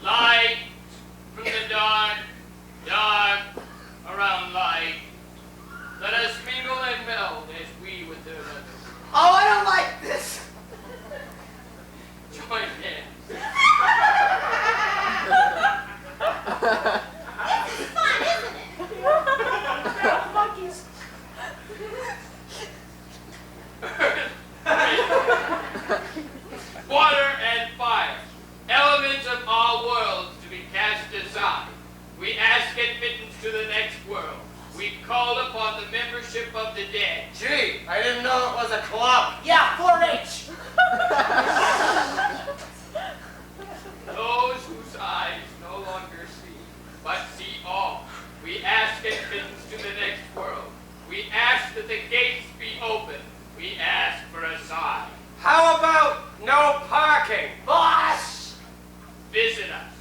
Light from the dark, dark around light. Let us mingle and meld as we with the others. Oh, I don't like this. Join hands. This is fun, isn't it? Monkeys. Water and fire, elements of all worlds to be cast aside. We ask admittance to the next world. We call upon the membership of the dead. Gee, I didn't know it was a club. Yeah, 4-H. Those whose eyes no longer see, but see all. We ask admittance to the next world. We ask that the gates be open. We ask for a sign. How about no parking? Boss! Visit us.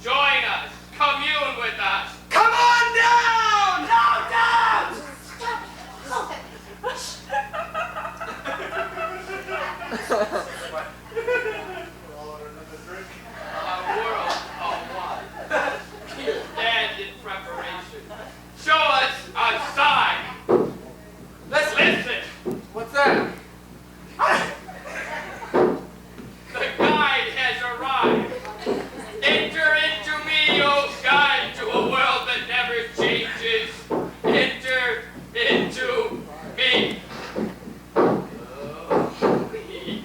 Join us. Commune with us. Come on down! No, down! Stop it. Close it. Our world of one. We stand in preparation. Show us a sign. Listen. What's that? The guide has arrived. Enter into me, O guide, to a world that never changes. Enter into me. Oh, me.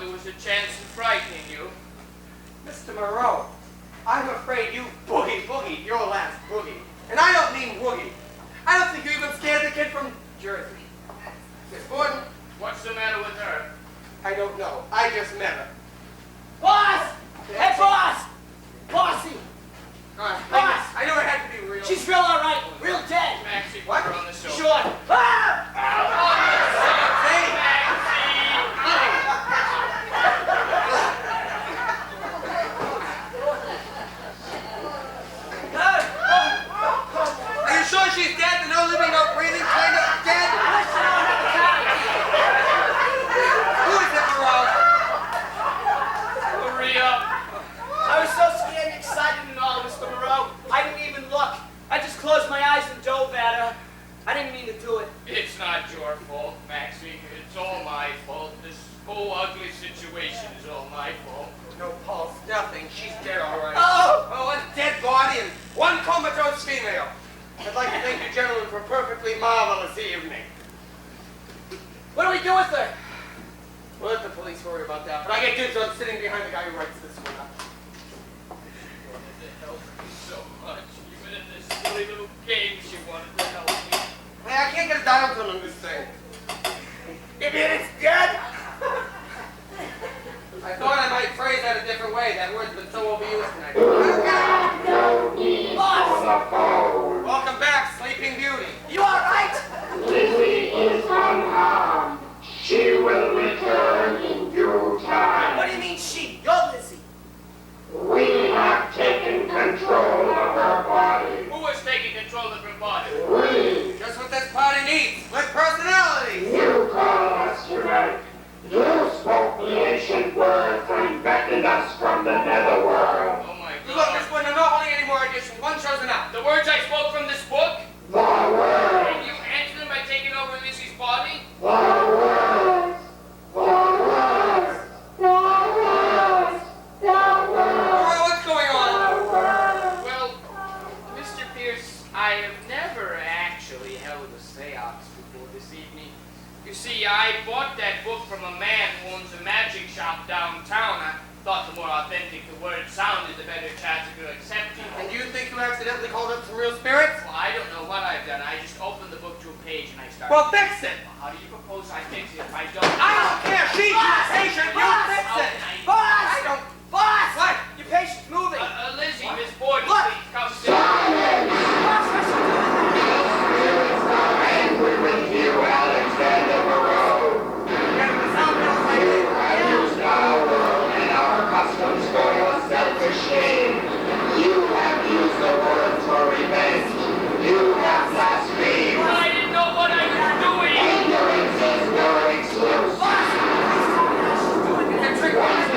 there was a chance of frightening you. Mr. Moreau, I'm afraid you boogied your last boogie. And I don't mean woogie. I don't think you even scared the kid from Jersey. Miss Borden, What's the matter with her? I don't know. I just met her. Boss! Hey, boss! Bossy! I know it had to be real. She's real all right. Real dead. Maxie, put What? her on the sofa. Short. Ah! Hey! Are you sure she's dead? No living, no breathing, kind of dead? Who is it, Moreau? Maria. I was so scared and excited and all, Mr. Moreau. I didn't even look. I just closed my eyes and dove at her. I didn't mean to do it. It's not your fault, Maxie. It's all my fault. This whole ugly situation is all my fault. No pulse, nothing. She's dead, all right. Oh! A dead body and one comatose female. I'd like to thank you gentlemen for a perfectly marvelous evening. What do we do with her? We'll let the police worry about that, but I get dibs on sitting behind the guy who writes this one up. She wanted to help me so much. Even in this silly little game, she wanted to help me. Hey, I can't get a dial tone on this thing. You mean it's dead? I thought I might phrase that a different way. That word's been so overused tonight. Boss! Welcome back, Sleeping Beauty. You all right? Lizzie is unharmed. She will return in due time. What do you mean she? You're Lizzie. We have taken control of her body. Who was taking control of her body? We, Just what this party needs. Split personality. you called us tonight. You spoke the ancient words and beckoned us from the netherworld. Oh my Look, this God. one, not only any more editions. One shows enough. The words I spoke from this book? The words, And you answered them by taking over Lizzie's body? the words, the words, the words, the words, Moreau, what's going on? the words. Well, Mr. Pierce, I have never actually held a seance before this evening. You see, I bought that book from a man who owns a magic shop downtown. I thought the more authentic the word sounded, the better chance of your accepting. And you think you accidentally called up some real spirits? Well, I don't know what I've done. I just opened the book to a page and I started. Well, fix it. How do you propose I fix it if I don't? I don't care. She's your patient. You fix it. Boss! I don't. Boss! What? Your patient's moving. Lizzie, Miss Borden, Look. please come sit. Boss, what's she doing? Spirits are angry with you, Alexander Moreau. Get the sound bills like You this. have used our world and our customs for your selfish gain. You have used the words for revenge. You have blasphemed. I didn't know what I was doing. Ignorance is no excuse. Boss! She's doing it. It's a trick.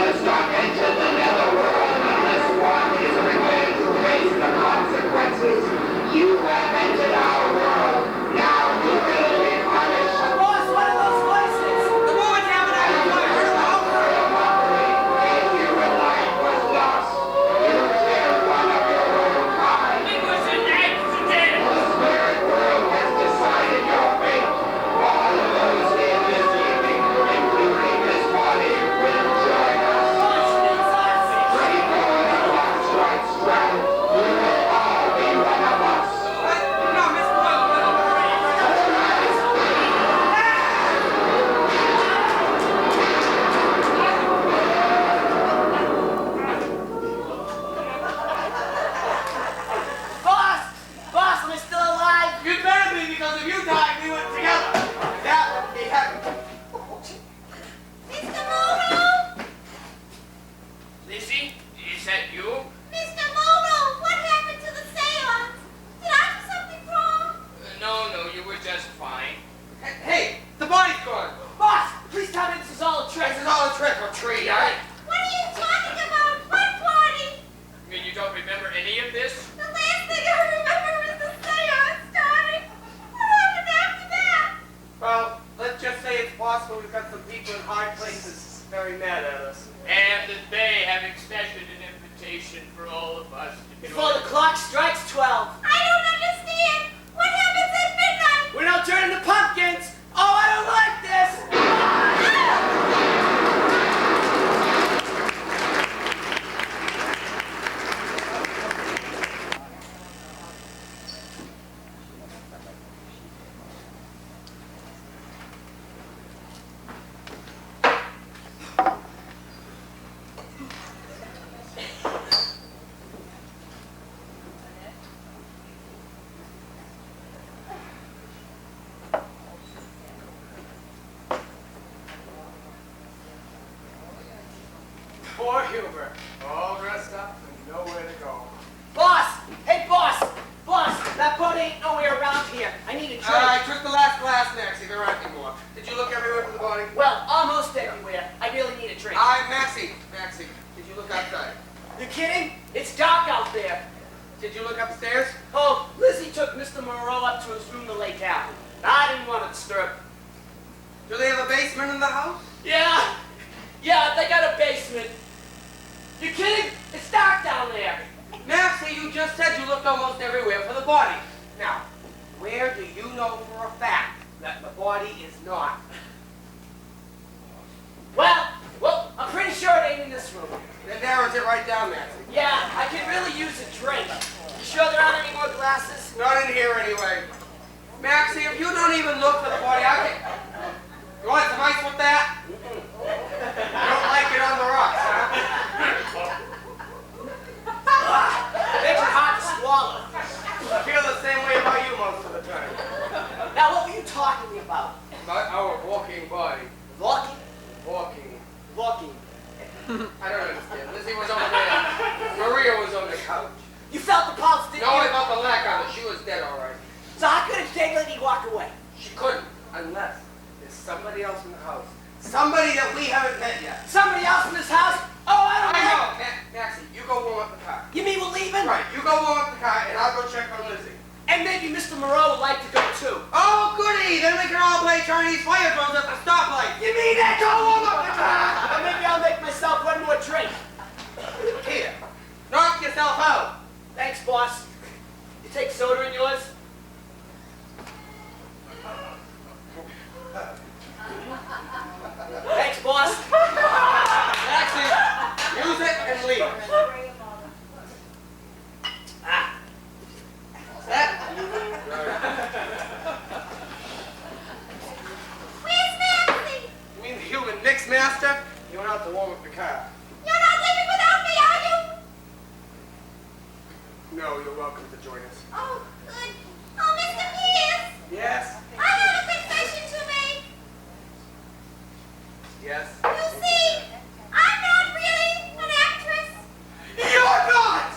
Poor Hubert. All dressed up and nowhere to go. Boss! Hey, boss! Boss, that boat ain't nowhere around here. I need a drink. I took the last glass, Maxie. There aren't any more. Did you look everywhere for the body? Well, almost everywhere. I really need a drink. Maxie. Maxie, did you look outside? You kidding? It's dark out there. Did you look upstairs? Oh, Lizzie took Mr. Moreau up to his room to lay down. I didn't want to disturb him. Do they have a basement in the house? Yeah, they got a basement. You kidding? It's dark down there. Maxie, you just said you looked almost everywhere for the body. Now, where do you know for a fact that the body is not? Well, I'm pretty sure it ain't in this room. Then narrows it right down, Maxie. Yeah, I could really use a drink. You sure there aren't any more glasses? Not in here anyway. Maxie, if you don't even look for the body, I can... You want some ice with that? You don't like it on the rocks, huh? Makes it hard to swallow. I feel the same way about you most of the time. Now, what were you talking about? About our walking body. Walking? Walking. Walking. I don't understand. Lizzie was over there. Maria was on the couch. You felt the pulse, didn't No, I you? felt the lack on her. She was dead, all right. So how could a dead lady walk away? She couldn't, unless there's somebody else in the house. Somebody that we haven't met yet. Somebody else in this house? Oh, I don't know. Maxie, you go warm up the car. You mean we're leaving? Right, you go warm up the car, and I'll go check on Lizzie. And maybe Mr. Moreau would like to go too. Oh, goody! Then we can all play Chinese fire drums at the stoplight. You mean that? Go warm up the car. And maybe I'll make myself one more drink. Here, knock yourself out. Thanks, boss. You take soda in yours? Thanks, boss. Maxie, use it and leave. That? Where's Maxie? You mean the human mix master? You went out to warm up the car. You're not leaving without me, are you? No, you're welcome to join us. Oh, good. Oh, Mr. Pierce, Yes? I have a confession to make. Yes. You see, I'm not really an actress. You're not!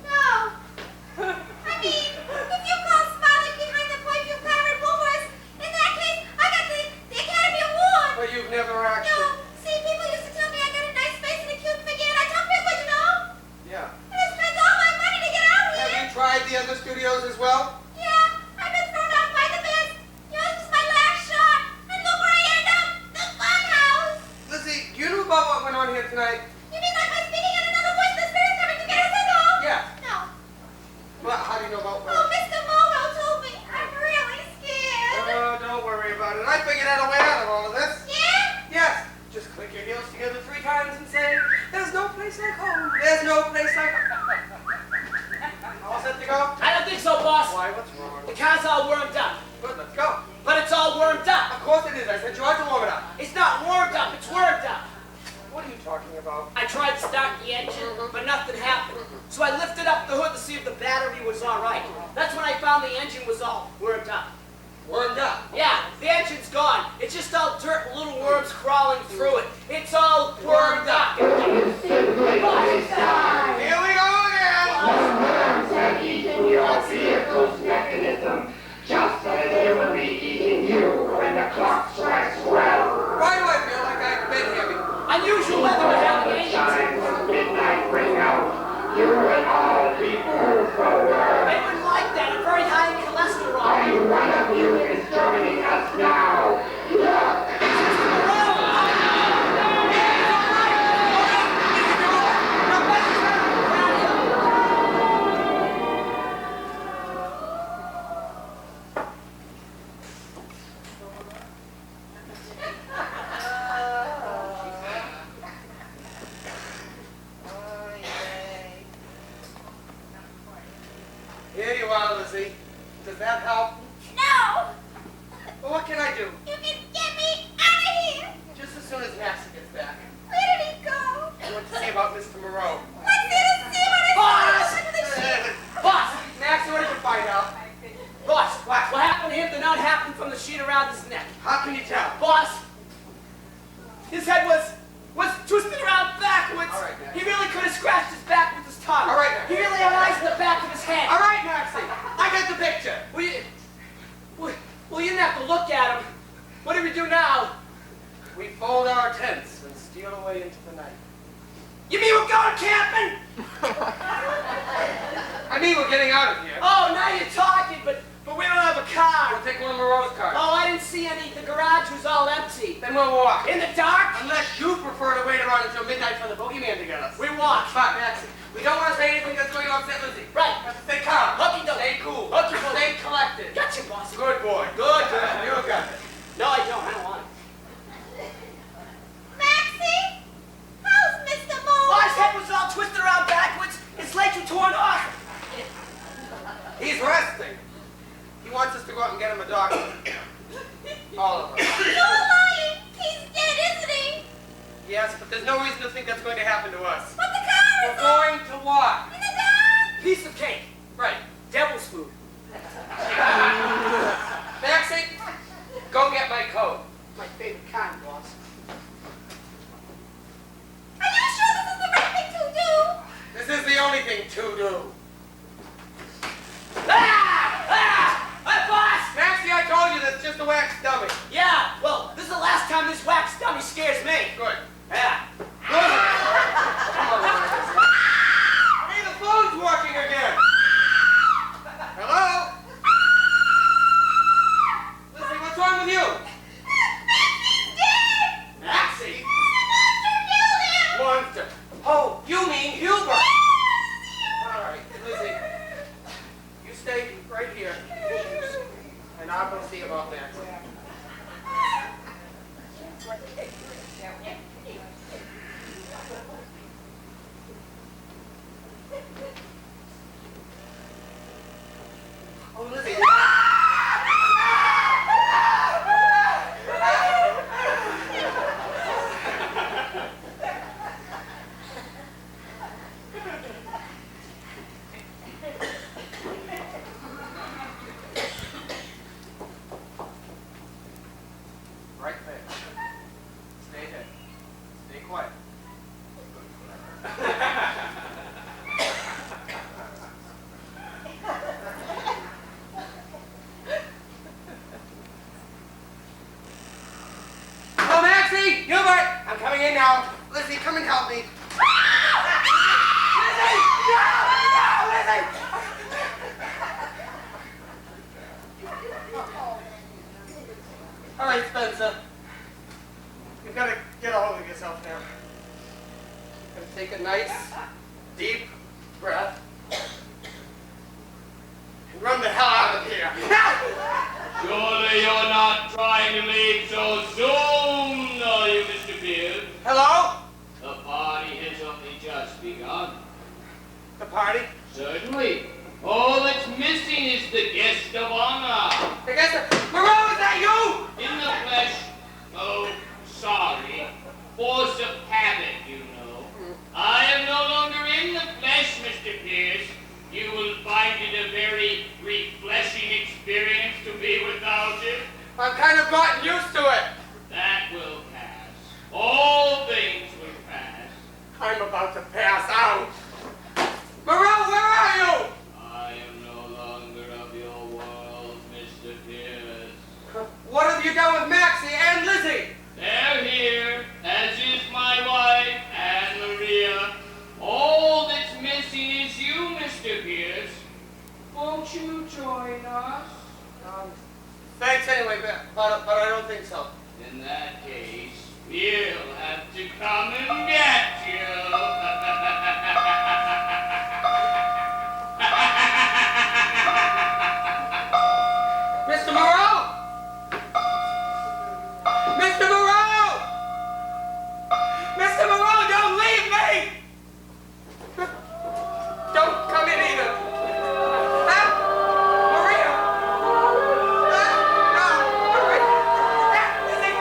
No. I mean, if you call smiling behind the point you parrot Woolworths, in that case, I got the Academy Award. But you've never actually... No, see, people used to tell me I got a nice face and a cute figure, and I tell people, you know, Yeah. and I spent all my money to get out Have here. you tried the other studios as well? Yeah, I've been thrown out by the best. Yours was my last shot, and look where I ended up, the funhouse. Lizzie, you knew about what went on here tonight? You mean like my speaking in another voice, the spirit coming to get us and all? Yeah. No. Well, how do you know about Oh, Mr. Moreau told me. I'm really scared. Oh, don't worry about it. I figured out a way out of all of this. Yeah? Yes. Just click your heels together 3 times and say, there's no place like home. There's no place like home. All set to go? I don't think so, boss. Why, what's wrong? The car's all warmed up. Good, let's go. But it's all warmed up. Of course it is. I said you ought to warm it up. It's not warmed up, it's warmed up. What are you talking about? I tried to start the engine, but nothing happened. So I lifted up the hood to see if the battery was all right. That's when I found the engine was all warmed up. Warmed up. Yeah, the engine's gone. It's just all dirt and little worms crawling through it. It's all warmed up. You simply waste time. Here we go again. Worms have eaten your vehicle's mechanism, just as they will be eating you when the clock strikes 12. Why do I feel like I've been here before? Unusual weather to have the engine. Chimes of midnight ring out. You will all be food for worms. They wouldn't like that. I'm very high in cholesterol. And one of you is joining us now. Look! Here you are, Lizzie. Does that help? No. Well, what can I do? You can get me out of here. Just as soon as Maxie gets back. Where did he go? I want to see about Mr. Moreau. What's there to see what Boss! under the sheet? Boss! Maxie, what did you find out? Boss, what happened to him did not happen from the sheet around his neck. How can you tell? Boss, his head was fold our tents and steal away into the night. You mean we're going camping? I mean, we're getting out of here. Oh, now you're talking, but we don't have a car. We'll take one of Moreau's cars. Oh, I didn't see any. The garage was all empty. Then we'll walk. In the dark? Unless you prefer to wait around until midnight for the boogeyman to get us. We walk. Fine, Maxie. We don't want to say anything that's going to upset Lizzie. Right. We have to stay calm. Hooky doke. Stay cool. Hooky doke. Stay collected. Gotcha, boss. Good boy. Good. You got it. No, I don't. I don't want it. Maxie? How's Mr. Mole? Oh, his head was all twisted around backwards. His legs were torn off. He's resting. He wants us to go out and get him a doctor. All of us. You're lying. He's dead, isn't he? Yes, but there's no reason to think that's going to happen to us. But the car We're is going to walk. in the dark. Piece of cake. Right. Devil's food. Maxie, go get my coat. My favorite kind, boss. Are you sure this is the right thing to do? This is the only thing to do. Boss! Maxie, I told you that's just a wax dummy. Yeah, well, this is the last time this wax dummy scares me. Good. Yeah. Hey, the phone's working again. Hello? Lizzie, what's wrong with you? Maxie's dead. Maxie? The monster killed him. Monster. Oh, you mean Hubert. All right, Lizzie. You stay right here. And I'll go see about Maxie. Oh, Lizzie. Right there. Stay there. Stay quiet. Oh, Maxie! Hubert! I'm coming in now. Lizzie, come and help me. Lizzie! No! No, Lizzie! All right, Spencer. You've got to get a hold of yourself now. Gotta take a nice, deep breath. And run the hell out of here. Surely you're not trying to leave so soon, are you, Mr. Beard? Hello? The party has only just begun. The party? Certainly. All that's missing is the guest of honor. I guess Moreau, is that you? In the flesh, oh, sorry, force of habit, you know. I am no longer in the flesh, Mr. Pierce. You will find it a very refreshing experience to be without it. I've kind of gotten used to it. That will pass. All things will pass. I'm about to pass out. Moreau, where are you? I am no longer of your world, Mr. Pierce. What have you done with Maxie and Lizzie? They're here, as is my wife, Anne Maria. All that's missing is you, Mr. Pierce. Won't you join us? Thanks anyway, but I don't think so. In that case, we'll have to come and get you. Mr. Moreau! Mr. Moreau! Mr. Moreau, don't leave me! Don't come in either. Huh? Maria! Huh? No, Maria! Lizzie!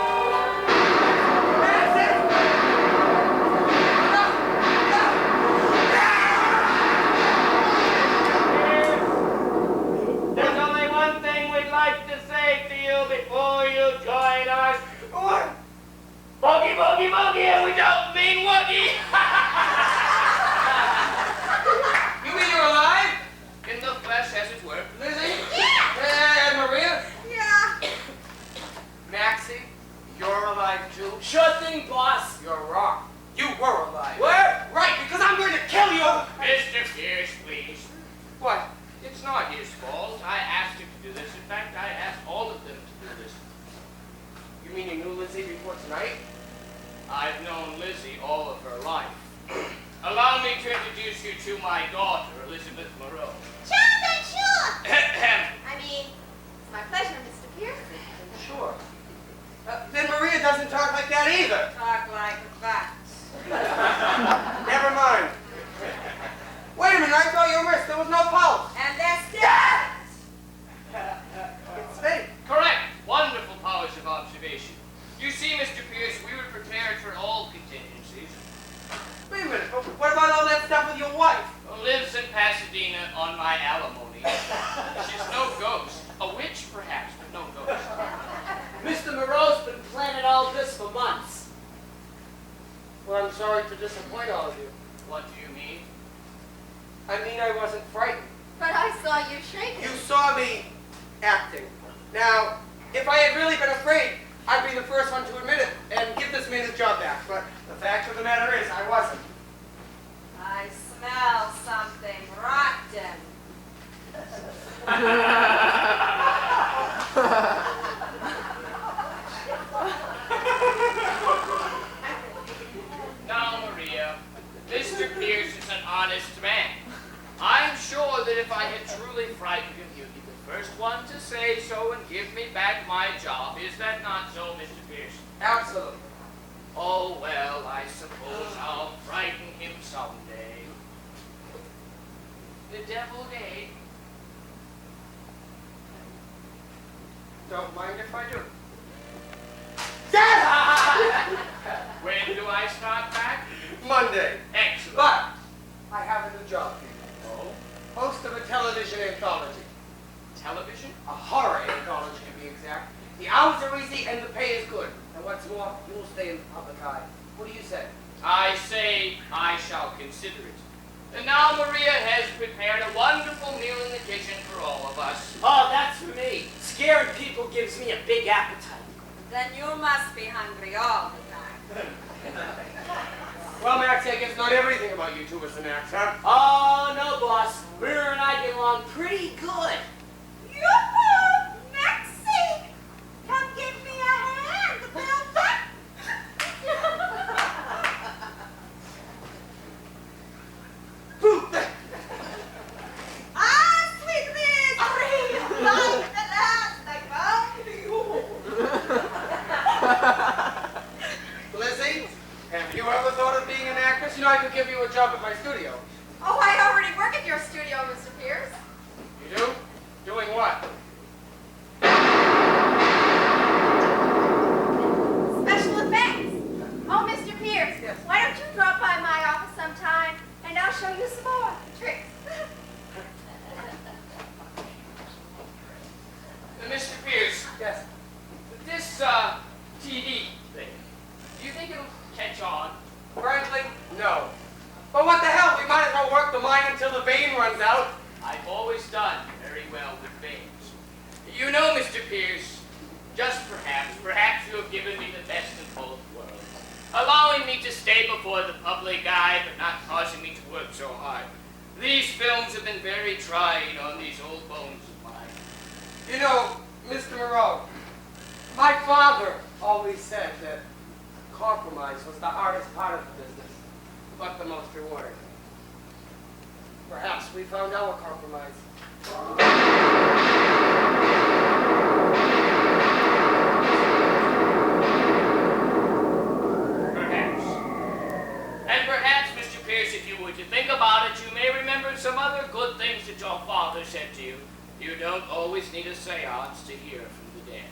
Maxie! I've known Lizzie all of her life. Allow me to introduce you to my daughter, Elizabeth Moreau. Jonathan, sure. Ahem. I mean, it's my pleasure, Mr. Pierce. Sure. Then Maria doesn't talk like that either. Talk like that. Never mind. Wait a minute, I saw your wrist. There was no pulse. And they're still. It's fake. Correct. Wonderful powers of observation. You see, Mr. Pierce, we were prepared for all contingencies. Wait a minute. What about all that stuff with your wife? Lives in Pasadena on my alimony. She's no ghost. A witch, perhaps, but no ghost. Mr. Moreau's been planning all this for months. Well, I'm sorry to disappoint all of you. What do you mean? I mean, I wasn't frightened. But I saw you shaking. You saw me acting. Now, if I had really been afraid, I'd be the first one to admit it and give this man his job back. But the fact of the matter is, I wasn't. I smell something rotten. Now, Maria, Mr. Pierce is an honest man. I'm sure that if I had truly frightened him, he'd be the first one to say so and give me back my job. Is that not so, Mr. Pierce? Absolutely. Oh, well, I suppose I'll frighten him someday. The devil day. Don't mind if I do. When do I start back? Monday. Excellent. But I have a new job for you. Oh, Host of a television anthology. television? A horror anthology, to be exact. The hours are easy and the pay is good. And what's more, you'll stay in the public eye. What do you say? I say I shall consider it. And now Maria has prepared a wonderful meal in the kitchen for all of us. Oh, that's for me. Scaring people gives me a big appetite. Then you must be hungry all the time. Well, Maxie, I guess not everything about you two is an act, huh? Oh, no, boss. Maria and I get along pretty good. Yoo-hoo! Maxie! Come give me a hand, Belva! Ah, sweet misery! Like the last I found you! Lizzie, have you ever thought of being an actress? You know, I could give you a job at my studio. Oh, I already work at your studio, Mr. Pierce. You do? Doing what? Special effects. Oh, Mr. Pierce, Yes. why don't you drop by my office sometime and I'll show you some more tricks. Mr. Pierce, Yes. this TV thing, do you think it'll catch on? Frankly, no. But what the hell? We might as well work the mine until the vein runs out. I've always done very well with veins. You know, Mr. Pierce, just perhaps you have given me the best of both worlds, allowing me to stay before the public eye, but not causing me to work so hard. These films have been very trying on these old bones of mine. You know, Mr. Moreau, my father always said that compromise was the hardest part of the business, but the most rewarding. Perhaps we found our compromise. Perhaps. And perhaps, Mr. Pierce, if you were to think about it, you may remember some other good things that your father said to you. You don't always need a seance to hear from the dead.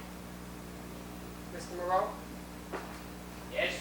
Mr. Moreau? Yes?